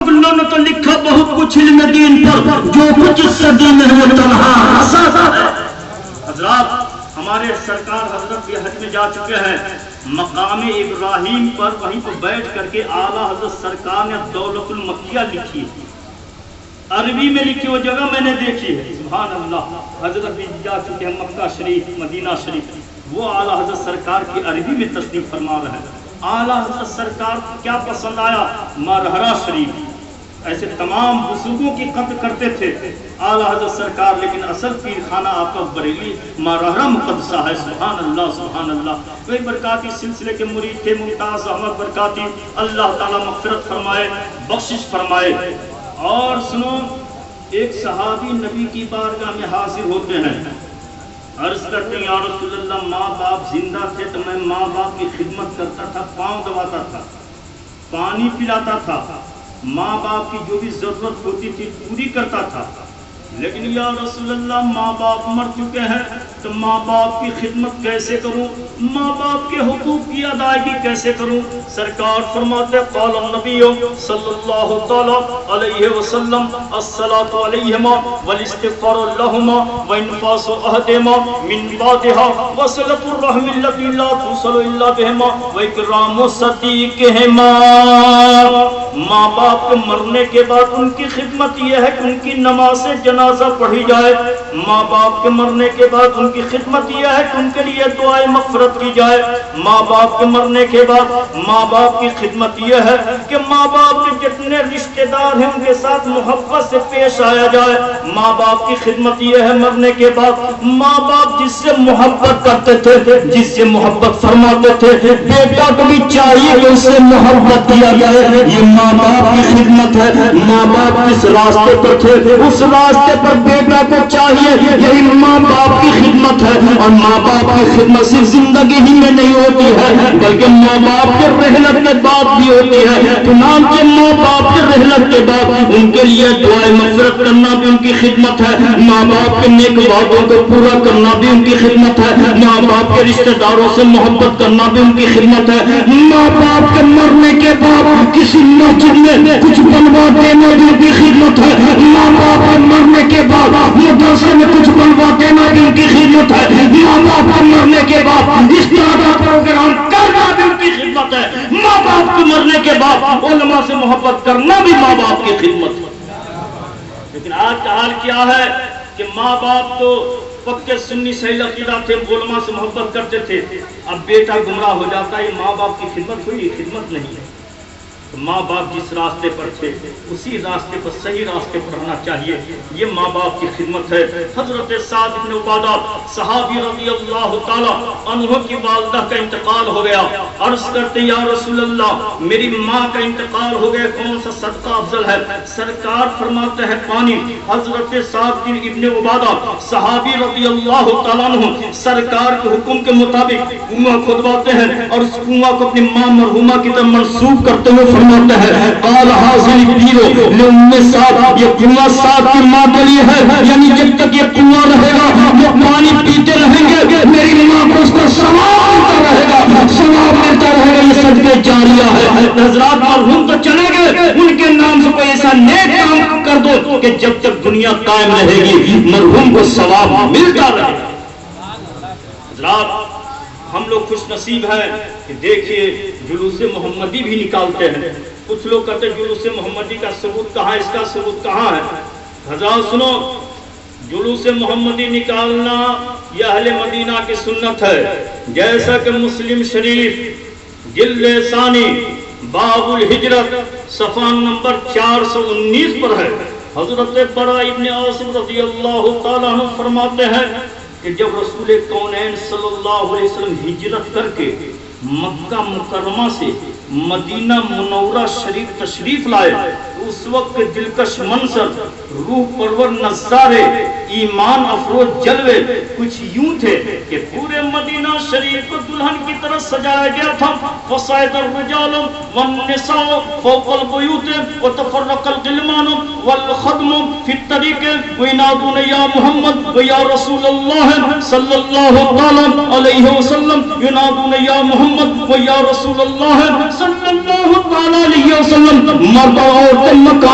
اللہ نے تو لکھا بہت کچھ علم دین پر، جو کچھ اس صدی میں وہ تنہا ہے۔ حضرات ہمارے سرکار حضرت بھی حج میں جا چکے ہیں، مقام ابراہیم پر وہیں پر بیٹھ کر کے اعلیٰ حضرت سرکار نے دولت المکیہ لکھی، عربی میں لکھی وہ جگہ میں نے دیکھی ہے۔ سبحان اللہ، حضرت بھی جا چکے ہیں مکہ شریف، مدینہ شریف، وہ اعلیٰ حضرت سرکار کی عربی میں تصدیق فرما رہے ہیں۔ اعلیٰ حضرت سرکار کو کیا پسند آیا؟ مرحرہ شریف، ایسے تمام بزرگوں کی قدر کرتے تھے اعلیٰ حضرت سرکار، لیکن اصل پیر خانہ آقا بریلی مرحرہ مقدسہ ہے۔ سبحان اللہ سبحان اللہ۔ وہی برکاتی سلسلے کے مرید تھے ممتاز احمد برکاتی، اللہ تعالیٰ مغفرت فرمائے، بخشش فرمائے۔ اور سنو، ایک صحابی نبی کی بارگاہ میں حاضر ہوتے ہیں، عرض کرتے ہیں یا رسول اللہ، ماں باپ زندہ تھے تو میں ماں باپ کی خدمت کرتا تھا، پاؤں دباتا تھا، پانی پلاتا تھا، ماں باپ کی جو بھی ضرورت ہوتی تھی پوری کرتا تھا، لیکن یا رسول اللہ ماں باپ مر چکے ہیں تو ماں باپ کی خدمت کیسے کروں، ماں باپ کے حقوق کی ادائیگی کیسے کروں؟ سرکار فرماتے قال النبی صلی اللہ تعالی علیہ وسلم الصلاۃ علیہما والاستغفار لہما وانفاس عہدہما من بعدها وصلۃ الرحم التي لا توصل الا بهما واکرام صدیقہما۔ ماں باپ کے مرنے کے بعد ان کی خدمت یہ ہے کہ ان کی نماز جنازہ پڑھی جائے، ماں باپ کے مرنے کے بعد ان کی خدمت یہ ہے کہ ان کے لیے دعائے مغفرت کی جائے، ماں باپ کے مرنے کے بعد ماں باپ کی خدمت یہ ہے کہ ماں باپ کے جتنے رشتہ دار ہیں ان کے ساتھ محبت سے پیش آیا جائے، ماں باپ کی خدمت یہ ہے مرنے کے بعد ماں باپ جس سے محبت کرتے تھے، جس سے محبت فرماتے تھے، بیٹا کو بھی چاہیے کہ اس سے محبت کیا جائے، یہ ماں باپ کی خدمت ہے۔ ماں باپ کس راستے پر تھے اس راستے پر بیٹا کو چاہیے، یہی ماں باپ کی خدمت ہے۔ اور ماں باپ کی خدمت صرف زندگی ہی میں نہیں ہوتی ہے بلکہ ماں باپ کے رحلت کے بعد بھی ہوتی ہے، چنانچہ ماں باپ کے رحلت کے بعد ان کے لیے دعائے مغفرت کرنا بھی ان کی خدمت ہے، ماں باپ کے نیک وعدوں کو پورا کرنا بھی ان کی خدمت ہے، ماں باپ کے رشتہ داروں سے محبت کرنا بھی ان کی خدمت ہے، ماں باپ کے مرنے کے بعد کسی مسجد میں کچھ بنوا دینا بھی ان کی خدمت ہے، ماں باپ کے مرنے کے بعد مدرسے میں کچھ بنوا دینا بھی ان کی خدمت ہے، ماں باپ کے مرنے کے بعد اس طرح کا پروگرام کرنا بھی ان کی خدمت ہے، ماں باپ کے مرنے کے بعد علماء سے محبت کرنا بھی ماں باپ کی خدمت ہے۔ لیکن آج کا حال کیا ہے کہ ماں باپ تو پکے سنی صحیح عقیدہ تھے، علماء سے محبت کرتے تھے، اب بیٹا گمراہ ہو جاتا ہے، یہ ماں باپ کی خدمت ہوئی؟ خدمت نہیں ہے۔ ماں باپ جس راستے پر تھے اسی راستے پر، صحیح راستے پر رہنا چاہیے، یہ ماں باپ کی خدمت ہے۔ حضرت سعد بن عبادہ صحابی رضی اللہ تعالی عنہ کی والدہ کا انتقال ہو گیا، عرض کرتے یا رسول اللہ میری ماں کا انتقال ہو گیا، کون سا صدقہ افضل ہے؟ سرکار فرماتے ہیں پانی۔ حضرت سعد بن ابن عبادہ صحابی رضی اللہ تعالی عنہ سرکار کے حکم کے مطابق کنواں کھودواتے ہیں اور اس کنواں کو اپنی ماں مرحومہ کی طرف منسوب کرتے ہوئے فرماتا ہے قال حاضر پیرو لام سعد، یہ کنواں سعد کی ماں کے لیے ہے، یعنی جب تک یہ کنواں رہے گا وہ پانی پیتے رہیں گے، میری ماں کو اس کا ثواب ملتا رہے گا، ثواب ملتا رہے گا، یہ صدقہ جاریہ ہے۔ حضرات مرحوم تو چلے گئے، ان کے نام سے کوئی ایسا نیک کام کر دو کہ جب تک دنیا قائم رہے گی مرحوم کو ثواب ملتا رہے گا۔ حضرات ہم لوگ خوش نصیب ہیں کہ دیکھیے جلوس محمدی بھی نکالتے ہیں۔ کچھ لوگ کہتے ہیں جلوس محمدی کا ثبوت کہاں ہے، اس کا ثبوت کہاں ہے؟ حضرات سنو، جلوس محمدی نکالنا یہ اہل مدینہ کی سنت ہے، جیسا کہ مسلم شریف جلد ثانی باب الہجرت صفحہ نمبر 419 پر ہے۔ حضرت براء ابن عازب رضی اللہ تعالیٰ عنہ فرماتے ہیں کہ جب رسول کونین صلی اللہ علیہ وسلم ہجرت کر کے مکہ مکرمہ سے مدینہ منورہ شریف تشریف لائے تو اس وقت دلکش منظر، روح پرور نظارے، ایمان افروز جلوے کچھ یوں تھے کہ پورے مدینہ شریف کو دلہن کی طرح سجایا گیا تھا۔ فصعد الرجال والنساء فوق البیوت وتفرق الغلمان والخدم فی الطریق وینادون یا محمد ویا رسول اللہ صلی اللہ علیہ وسلم، ینادون یا محمد ویا رسول اللہ صلی اللہ علیہ وسلم۔ مرد اور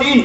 3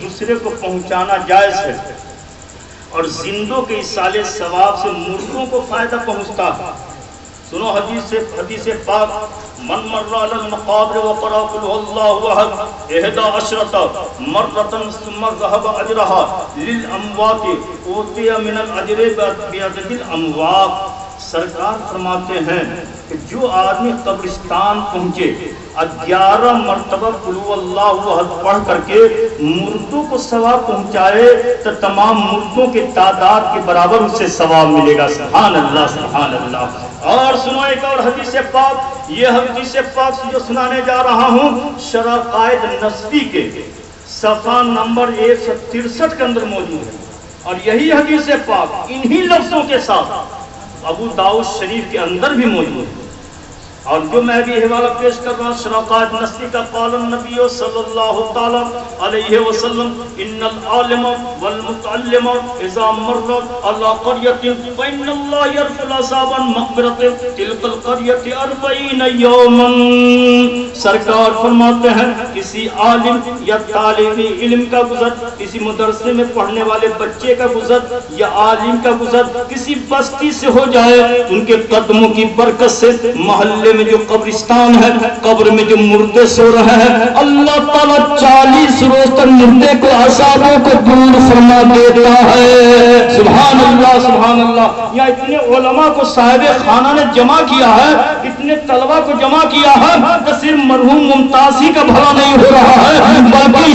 دوسرے کو پہنچانا جائز ہے، اور زندوں کے ایصال ثواب سے مردوں کو فائدہ پہنچتا ہے۔ سنو حدیث پاک، من مر علی المقابر وقرأ قل هو الله احد 11 مرة ثم ذهب اجرها للاموات اوتي من الاجر بعدد الاموات۔ سرکار فرماتے ہیں کہ جو آدمی قبرستان پہنچے 11 مرتبہ قل هو الله احد پڑھ کر کے مردوں کو ثواب پہنچائے تو تمام مردوں کے تعداد کے برابر اسے ثواب ملے گا۔ سبحان اللہ، سبحان اللہ۔ اور سنو ایک اور حدیث پاک، یہ حدیث پاک جو سنانے جا رہا ہوں شرح قائد نصفی کے صفحہ نمبر 163 کے اندر موجود ہے، اور یہی حدیث پاک انہی لفظوں کے ساتھ ابو داؤد شریف کے اندر بھی موجود ہے۔ اور جو میں بھی حوالہ پیش کر رہا ہوں شرح قائد نصفی کا، قال النبی صلی اللہ تعالی علیہ وسلم ان العالم والمتعلم اذا مر على قرية فإن الله يرفع العذاب عن مغفرة تلك القرية 40 يوما۔ سرکار فرماتے ہیں کسی عالم یا طالب علم کا گزر، کسی مدرسے میں پڑھنے والے بچے کا گزر یا عالم کا گزر کسی بستی سے ہو جائے، ان کے قدموں کی برکت سے محلے میں جو قبرستان ہے، قبر میں جو مردے سو رہے ہیں، اللہ تعالیٰ 40 روز تک مردے کو عذابوں کو دور فرما دیتا ہے۔ سبحان اللہ، سبحان اللہ۔ یا اتنے علماء کو صاحب خانہ نے جمع کیا ہے، اتنے طلبہ کو جمع کیا ہے کہ صرف مرحوم ممتازی کا بھلا نہیں ہو رہا ہے بلکہ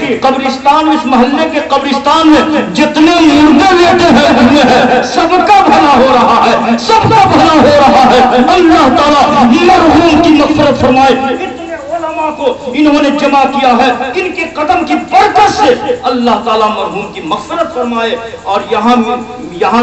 کے قبرستان، اس محلے کے قبرستان میں جتنے مردے لیٹے ہیں سب کا بھلا ہو رہا ہے، سب کا بھلا ہو رہا ہے۔ اللہ تعالیٰ مرحوم کی مغفرت فرمائے۔ اتنے علماء کو انہوں نے جمع کیا ہے، ان کے قدم کی برکت سے اللہ تعالیٰ مرحوم کی مغفرت فرمائے۔ اور یہاں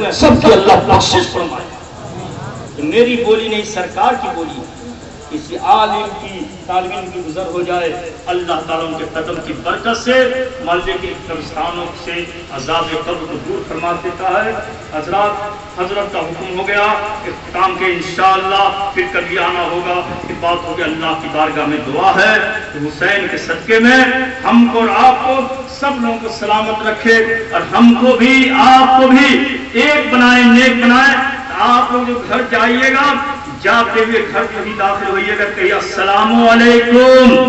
ہیں سب کی اللہ بخشش فرمائے۔ میری بولی نہیں، سرکار کی بولی۔ کسی عالم کی طالب علم کی گزر ہو جائے، اللہ تعالیٰ ان کے قدم کی برکت سے محلے کے قبرستانوں سے عذاب قبر کو دور فرما دیتا ہے۔ حضرت کا حکم ہو گیا، اختتام کے انشاءاللہ پھر کبھی آنا ہوگا، کہ بات ہوگی اللہ کی بارگاہ میں دعا ہے کہ حسین کے صدقے میں ہم کو اور آپ کو سب لوگوں کو سلامت رکھے، اور ہم کو بھی آپ کو بھی ایک بنائے، نیک بنائے۔ آپ لوگ جو گھر جائیے گا، جاتے ہوئے گھر میں بھی داخل ہوئیے گا، کہیے السلام علیکم،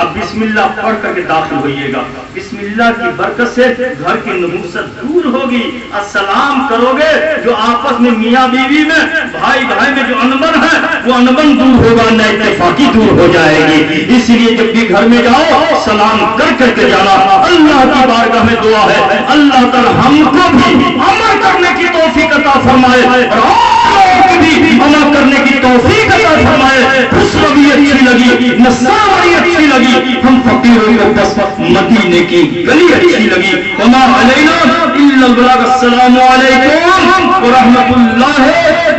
اب بسم اللہ پڑھ کر کے داخل ہوئیے گا۔ بسم اللہ کی برکت سے گھر کی نحوست دور ہوگی۔ السلام کرو گے، جو آپس میں میاں بیوی میں، بھائی بھائی میں جو انبن ہے وہ انبن دور ہوگا، نہ اتفاقی دور ہو جائے گی۔ اس لیے جب بھی گھر میں جاؤ سلام کر کر کے جانا۔ اللہ کی بارگاہ میں دعا ہے اللہ تعالی ہم کو بھی عمل کرنے کی توفیق عطا فرمائے، اور بھی عمل کرنے کی توفیق عطا فرمائے۔ خسرو بھی اچھی لگی، نصاری اچھی لگی، ہم فقیروں کو بس مدینے کی گلی اچھی لگی۔ وما علینا الا البلاغ۔ السلام علیکم ورحمۃ اللہ